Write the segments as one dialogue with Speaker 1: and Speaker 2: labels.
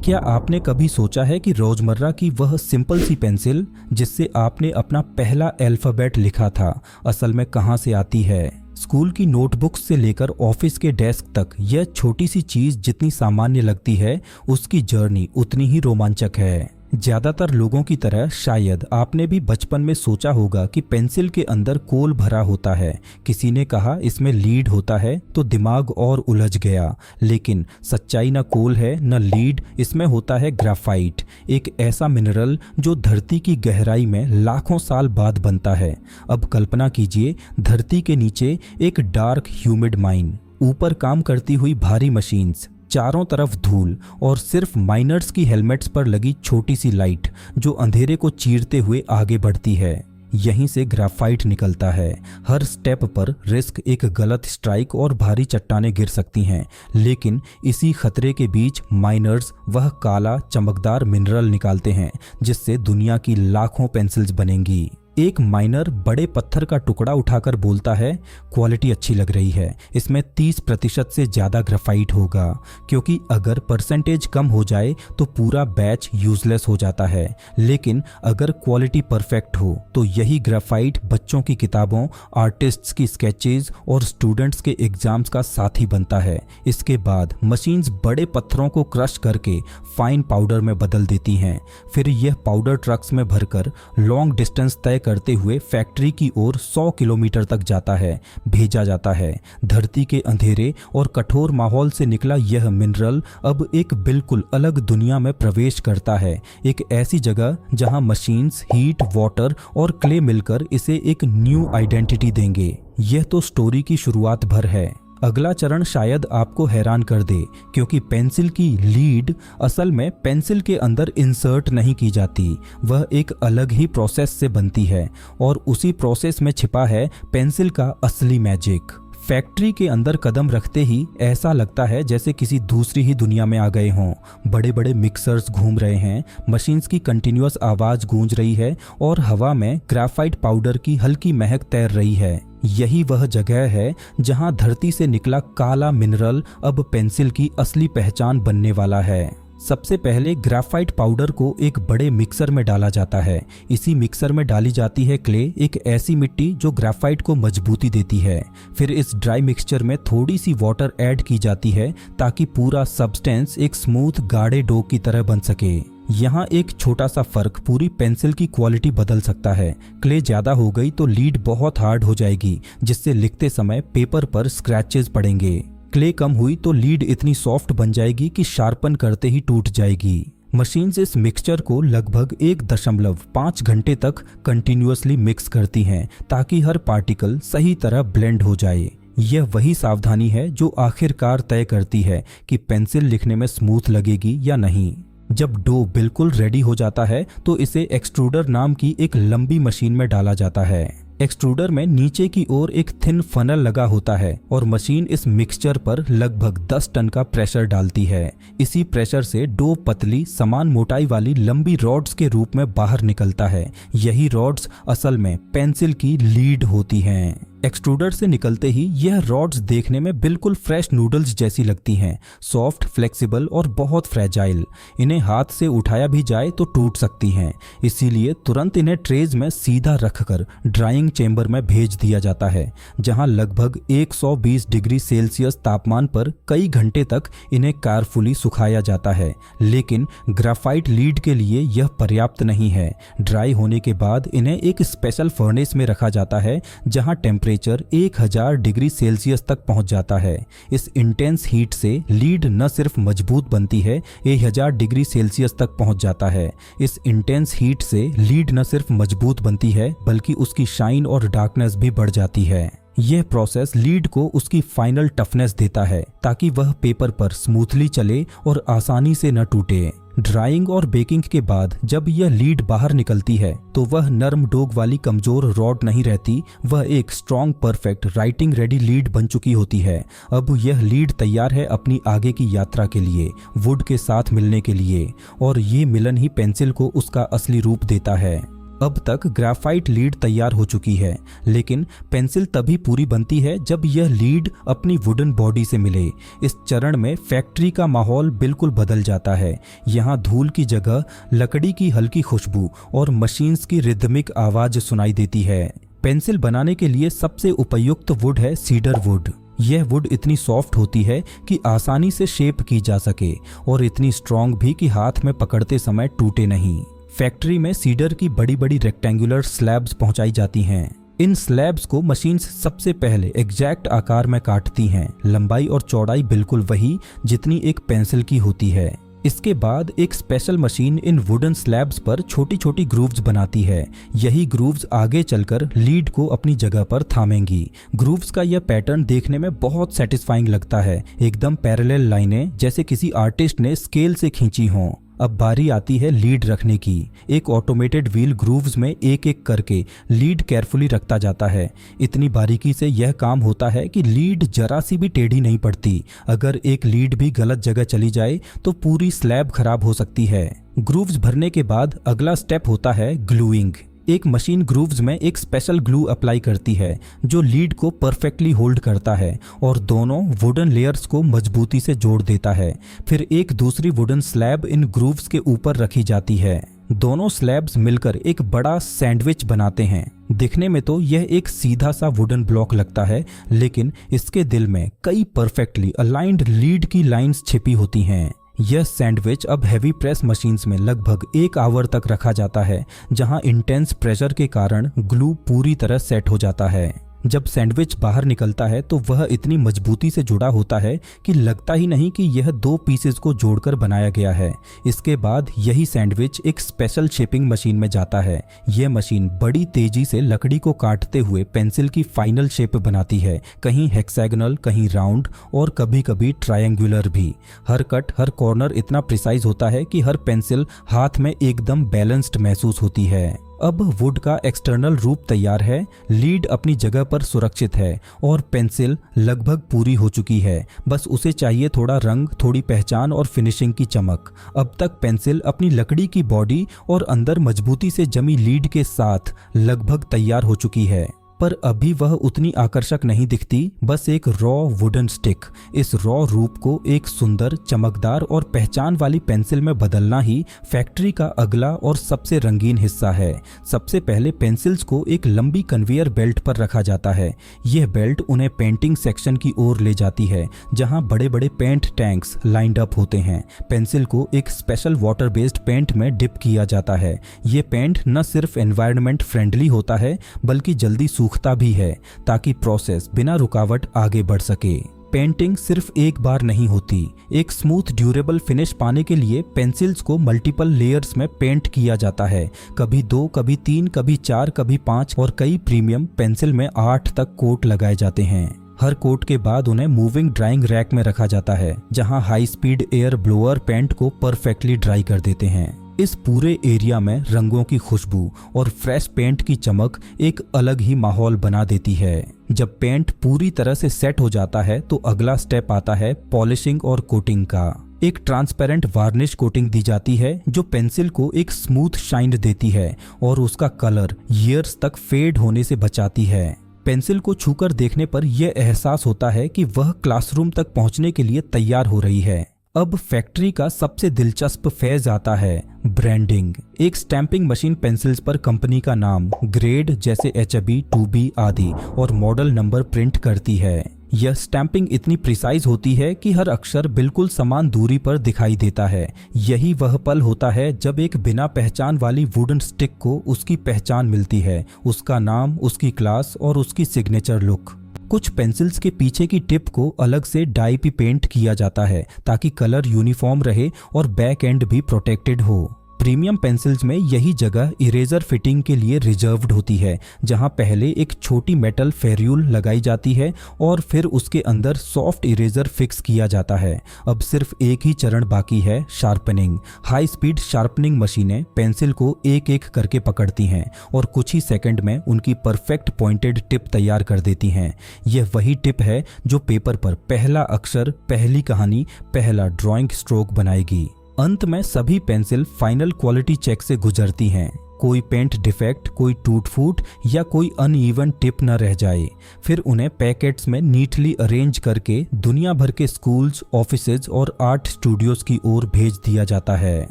Speaker 1: क्या आपने कभी सोचा है कि रोजमर्रा की वह सिंपल सी पेंसिल जिससे आपने अपना पहला अल्फाबेट लिखा था, असल में कहाँ से आती है? स्कूल की नोटबुक्स से लेकर ऑफिस के डेस्क तक यह छोटी सी चीज जितनी सामान्य लगती है, उसकी जर्नी उतनी ही रोमांचक है। ज्यादातर लोगों की तरह शायद आपने भी बचपन में सोचा होगा कि पेंसिल के अंदर कोल भरा होता है। किसी ने कहा इसमें लीड होता है तो दिमाग और उलझ गया, लेकिन सच्चाई न कोल है न लीड, इसमें होता है ग्राफाइट, एक ऐसा मिनरल जो धरती की गहराई में लाखों साल बाद बनता है। अब कल्पना कीजिए, धरती के नीचे एक डार्क ह्यूमिड माइन, ऊपर काम करती हुई भारी मशीन्स, चारों तरफ धूल और सिर्फ माइनर्स की हेलमेट्स पर लगी छोटी सी लाइट जो अंधेरे को चीरते हुए आगे बढ़ती है। यहीं से ग्राफाइट निकलता है। हर स्टेप पर रिस्क, एक गलत स्ट्राइक और भारी चट्टानें गिर सकती हैं, लेकिन इसी खतरे के बीच माइनर्स वह काला चमकदार मिनरल निकालते हैं जिससे दुनिया की लाखों पेंसिल्स बनेंगी। एक माइनर बड़े पत्थर का टुकड़ा उठाकर बोलता है, क्वालिटी अच्छी लग रही है, इसमें 30% से ज़्यादा ग्राफाइट होगा, क्योंकि अगर परसेंटेज कम हो जाए तो पूरा बैच यूजलेस हो जाता है। लेकिन अगर क्वालिटी परफेक्ट हो तो यही ग्राफाइट बच्चों की किताबों, आर्टिस्ट्स की स्केचेस और स्टूडेंट्स के एग्जाम्स का साथी बनता है। इसके बाद मशीन्स बड़े पत्थरों को क्रश करके फाइन पाउडर में बदल देती हैं। फिर यह पाउडर ट्रक्स में भरकर लॉन्ग डिस्टेंस तय करते हुए फैक्ट्री की ओर 100 किलोमीटर तक जाता है, भेजा जाता है। धरती के अंधेरे और कठोर माहौल से निकला यह मिनरल अब एक बिल्कुल अलग दुनिया में प्रवेश करता है, एक ऐसी जगह जहां मशीन्स, हीट, वाटर और क्ले मिलकर इसे एक न्यू आइडेंटिटी देंगे। यह तो स्टोरी की शुरुआत भर है। अगला चरण शायद आपको हैरान कर दे, क्योंकि पेंसिल की लीड असल में पेंसिल के अंदर इंसर्ट नहीं की जाती, वह एक अलग ही प्रोसेस से बनती है और उसी प्रोसेस में छिपा है पेंसिल का असली मैजिक। फैक्ट्री के अंदर कदम रखते ही ऐसा लगता है जैसे किसी दूसरी ही दुनिया में आ गए हों। बड़े बड़े मिक्सर्स घूम रहे हैं, मशीन्स की कंटिन्यूअस आवाज गूंज रही है और हवा में ग्राफाइट पाउडर की हल्की महक तैर रही है। यही वह जगह है जहां धरती से निकला काला मिनरल अब पेंसिल की असली पहचान बनने वाला है। सबसे पहले ग्राफाइट पाउडर को एक बड़े मिक्सर में डाला जाता है। इसी मिक्सर में डाली जाती है क्ले, एक ऐसी मिट्टी जो ग्राफाइट को मजबूती देती है। फिर इस ड्राई मिक्सचर में थोड़ी सी वाटर ऐड की जाती है ताकि पूरा सब्सटेंस एक स्मूथ गाढ़े डो की तरह बन सके। यहाँ एक छोटा सा फर्क पूरी पेंसिल की क्वालिटी बदल सकता है। क्ले ज्यादा हो गई तो लीड बहुत हार्ड हो जाएगी, जिससे लिखते समय पेपर पर स्क्रैचेस पड़ेंगे। क्ले कम हुई तो लीड इतनी सॉफ्ट बन जाएगी कि शार्पन करते ही टूट जाएगी। मशीन्स इस मिक्सचर को लगभग 1.5 घंटे तक कंटिन्यूअसली मिक्स करती हैं ताकि हर पार्टिकल सही तरह ब्लेंड हो जाए। यह वही सावधानी है जो आखिरकार तय करती है कि पेंसिल लिखने में स्मूथ लगेगी या नहीं। जब डो बिल्कुल रेडी हो जाता है तो इसे एक्सट्रूडर नाम की एक लंबी मशीन में डाला जाता है। एक्सट्रूडर में नीचे की ओर एक थिन फनल लगा होता है और मशीन इस मिक्सचर पर लगभग 10 टन का प्रेशर डालती है। इसी प्रेशर से डो पतली समान मोटाई वाली लंबी रॉड्स के रूप में बाहर निकलता है। यही रॉड्स असल में पेंसिल की लीड होती हैं। एक्सट्रूडर से निकलते ही यह रॉड्स देखने में बिल्कुल फ्रेश नूडल्स जैसी लगती हैं, सॉफ्ट, फ्लेक्सिबल और बहुत फ्रेजाइल। इन्हें हाथ से उठाया भी जाए तो टूट सकती हैं, इसीलिए तुरंत इन्हें ट्रेज में सीधा रखकर ड्राइंग चेंबर में भेज दिया जाता है, जहां लगभग 120 डिग्री सेल्सियस तापमान पर कई घंटे तक इन्हें केयरफुली सुखाया जाता है। लेकिन ग्राफाइट लीड के लिए यह पर्याप्त नहीं है। ड्राई होने के बाद इन्हें एक स्पेशल फर्नेस में रखा जाता है जहां टेम्परेचर 1000 डिग्री सेल्सियस तक पहुंच जाता है। इस इंटेंस हीट से लीड न सिर्फ मजबूत बनती है, 1000 डिग्री सेल्सियस तक पहुंच जाता है। इस इंटेंस हीट से लीड न सिर्फ मजबूत बनती है बल्कि उसकी शाइन और डार्कनेस भी बढ़ जाती है। यह प्रोसेस लीड को उसकी फाइनल टफनेस देता है ताकि वह पेपर पर स्मूथली चले और आसानी से न टूटे। ड्राइंग और बेकिंग के बाद जब यह लीड बाहर निकलती है तो वह नर्म डोग वाली कमजोर रॉड नहीं रहती, वह एक strong, perfect, writing ready lead बन चुकी होती है। अब यह लीड तैयार है अपनी आगे की यात्रा के लिए, वुड के साथ मिलने के लिए, और ये मिलन ही पेंसिल को उसका असली रूप देता है। अब तक ग्राफाइट लीड तैयार हो चुकी है, लेकिन पेंसिल तभी पूरी बनती है जब यह लीड अपनी वुडन बॉडी से मिले। इस चरण में फैक्ट्री का माहौल बिल्कुल बदल जाता है। यहाँ धूल की जगह लकड़ी की हल्की खुशबू और मशीन्स की रिदमिक आवाज सुनाई देती है। पेंसिल बनाने के लिए सबसे उपयुक्त वुड है सीडर वुड। यह वुड इतनी सॉफ्ट होती है कि आसानी से शेप की जा सके और इतनी स्ट्रॉन्ग भी कि हाथ में पकड़ते समय टूटे नहीं। फैक्ट्री में सीडर की बड़ी बड़ी रेक्टेंगुलर स्लैब्स पहुंचाई जाती हैं। इन स्लैब्स को मशीन्स सबसे पहले एग्जैक्ट आकार में काटती हैं, लंबाई और चौड़ाई बिल्कुल वही जितनी एक पेंसिल की होती है। इसके बाद एक स्पेशल मशीन इन वुडन स्लैब्स पर छोटी छोटी ग्रूव्स बनाती है। यही ग्रूव्स आगे चलकर लीड को अपनी जगह पर थामेंगी। ग्रूव्स का यह पैटर्न देखने में बहुत सेटिस्फाइंग लगता है, एकदम पैरेलल लाइनें जैसे किसी आर्टिस्ट ने स्केल से खींची हों। अब बारी आती है लीड रखने की। एक ऑटोमेटेड व्हील ग्रूव्स में एक एक करके लीड केयरफुली रखता जाता है। इतनी बारीकी से यह काम होता है कि लीड जरा सी भी टेढ़ी नहीं पड़ती। अगर एक लीड भी गलत जगह चली जाए तो पूरी स्लैब खराब हो सकती है। ग्रूव्स भरने के बाद अगला स्टेप होता है ग्लूइंग। एक मशीन ग्रूव्स में एक स्पेशल ग्लू अप्लाई करती है जो लीड को परफेक्टली होल्ड करता है और दोनों वुडन लेयर्स को मजबूती से जोड़ देता है। फिर एक दूसरी वुडन स्लैब इन ग्रूव्स के ऊपर रखी जाती है। दोनों स्लैब्स मिलकर एक बड़ा सैंडविच बनाते हैं। दिखने में तो यह एक सीधा सा वुडन ब्लॉक लगता है, लेकिन इसके दिल में कई परफेक्टली अलाइंड लीड की लाइंस छिपी होती हैं। यह सैंडविच अब हैवी प्रेस मशीन्स में लगभग 1 आवर तक रखा जाता है, जहां इंटेंस प्रेशर के कारण ग्लू पूरी तरह सेट हो जाता है। जब सैंडविच बाहर निकलता है तो वह इतनी मजबूती से जुड़ा होता है कि लगता ही नहीं कि यह 2 पीसेस को जोड़कर बनाया गया है। इसके बाद यही सैंडविच एक स्पेशल शेपिंग मशीन में जाता है। यह मशीन बड़ी तेजी से लकड़ी को काटते हुए पेंसिल की फाइनल शेप बनाती है, कहीं हेक्सागोनल, कहीं राउंड और कभी कभी ट्रायंगुलर भी। हर कट, हर कॉर्नर इतना प्रिसाइज होता है कि हर पेंसिल हाथ में एकदम बैलेंस्ड महसूस होती है। अब वुड का एक्सटर्नल रूप तैयार है, लीड अपनी जगह पर सुरक्षित है और पेंसिल लगभग पूरी हो चुकी है। बस उसे चाहिए थोड़ा रंग, थोड़ी पहचान और फिनिशिंग की चमक। अब तक पेंसिल अपनी लकड़ी की बॉडी और अंदर मजबूती से जमी लीड के साथ लगभग तैयार हो चुकी है, पर अभी वह उतनी आकर्षक नहीं दिखती, बस एक रॉ वुडन स्टिक। इस रॉ रूप को एक सुंदर, चमकदार और पहचान वाली पेंसिल में बदलना ही फैक्ट्री का अगला और सबसे रंगीन हिस्सा है। सबसे पहले पेंसिल्स को एक लंबी कन्वेयर बेल्ट पर रखा जाता है। यह बेल्ट उन्हें पेंटिंग सेक्शन की ओर ले जाती है, जहां बड़े बड़े पेंट टैंक्स लाइंड अप होते हैं। पेंसिल को एक स्पेशल वाटर बेस्ड पेंट में डिप किया जाता है। ये पेंट न सिर्फ एनवायरनमेंट फ्रेंडली होता है, बल्कि जल्दी सूखता भी है, ताकि प्रोसेस बिना रुकावट आगे बढ़ सके। पेंटिंग सिर्फ एक बार नहीं होती। एक स्मूथ ड्यूरेबल फिनिश पाने के लिए पेंसिल्स को मल्टीपल लेयर्स में पेंट किया जाता है। कभी 2, कभी 3, कभी 4, कभी 5 और कई प्रीमियम पेंसिल में 8 तक कोट लगाए जाते हैं। हर कोट के बाद उन्हें मूविंग ड्राइंग रैक में रखा जाता है, जहां high speed air blower paint को परफेक्टली ड्राई कर देते हैं। इस पूरे एरिया में रंगों की खुशबू और फ्रेश पेंट की चमक एक अलग ही माहौल बना देती है। जब पेंट पूरी तरह से सेट हो जाता है तो अगला स्टेप आता है पॉलिशिंग और कोटिंग का। एक ट्रांसपेरेंट वार्निश कोटिंग दी जाती है जो पेंसिल को एक स्मूथ शाइन देती है और उसका कलर ईयर्स तक फेड होने से बचाती है। पेंसिल को छूकर देखने पर यह एहसास होता है कि वह क्लासरूम तक पहुंचने के लिए तैयार हो रही है। अब फैक्ट्री का सबसे दिलचस्प फेज आता है, ब्रांडिंग। एक स्टैंपिंग मशीन पेंसिल्स पर कंपनी का नाम, ग्रेड जैसे HB, 2B आदि और मॉडल नंबर प्रिंट करती है। यह स्टैंपिंग इतनी प्रिसाइज होती है कि हर अक्षर बिल्कुल समान दूरी पर दिखाई देता है। यही वह पल होता है जब एक बिना पहचान वाली वुडन स्टिक को उसकी पहचान मिलती है, उसका नाम, उसकी क्लास और उसकी सिग्नेचर लुक। कुछ पेंसिल्स के पीछे की टिप को अलग से डाई पे पेंट किया जाता है ताकि कलर यूनिफॉर्म रहे और बैक एंड भी प्रोटेक्टेड हो। प्रीमियम पेंसिल्स में यही जगह इरेजर फिटिंग के लिए रिजर्व्ड होती है, जहां पहले एक छोटी मेटल फेर्यूल लगाई जाती है और फिर उसके अंदर सॉफ्ट इरेजर फिक्स किया जाता है। अब सिर्फ एक ही चरण बाकी है, शार्पनिंग। हाई स्पीड शार्पनिंग मशीनें पेंसिल को एक एक करके पकड़ती हैं और कुछ ही सेकंड में उनकी परफेक्ट पॉइंटेड टिप तैयार कर देती हैं। यह वही टिप है जो पेपर पर पहला अक्षर, पहली कहानी, पहला ड्राइंग स्ट्रोक बनाएगी। अंत में सभी पेंसिल फाइनल क्वालिटी चेक से गुजरती हैं। कोई पेंट डिफेक्ट, कोई टूट फूट या कोई अनइवन टिप न रह जाए। फिर उन्हें पैकेट्स में नीटली अरेंज करके दुनिया भर के स्कूल्स, ऑफिसेज और आर्ट स्टूडियोज की ओर भेज दिया जाता है।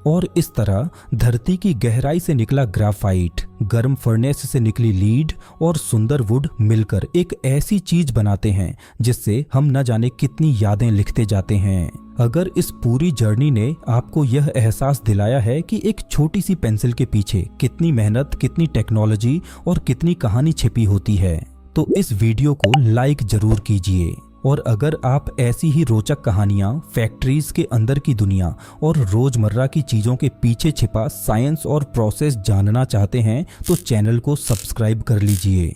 Speaker 1: और इस तरह धरती की गहराई से निकला ग्राफाइट, गर्म फर्नेस से निकली लीड और सुंदर वुड मिलकर एक ऐसी चीज बनाते हैं जिससे हम न जाने कितनी यादें लिखते जाते हैं। अगर इस पूरी जर्नी ने आपको यह एहसास दिलाया है कि एक छोटी सी पेंसिल के पीछे कितनी मेहनत, कितनी टेक्नोलॉजी और कितनी कहानी छिपी होती है, तो इस वीडियो को लाइक जरूर कीजिए। और अगर आप ऐसी ही रोचक कहानियां, फैक्ट्रीज के अंदर की दुनिया और रोजमर्रा की चीजों के पीछे छिपा साइंस और प्रोसेस जानना चाहते हैं तो चैनल को सब्सक्राइब कर लीजिए।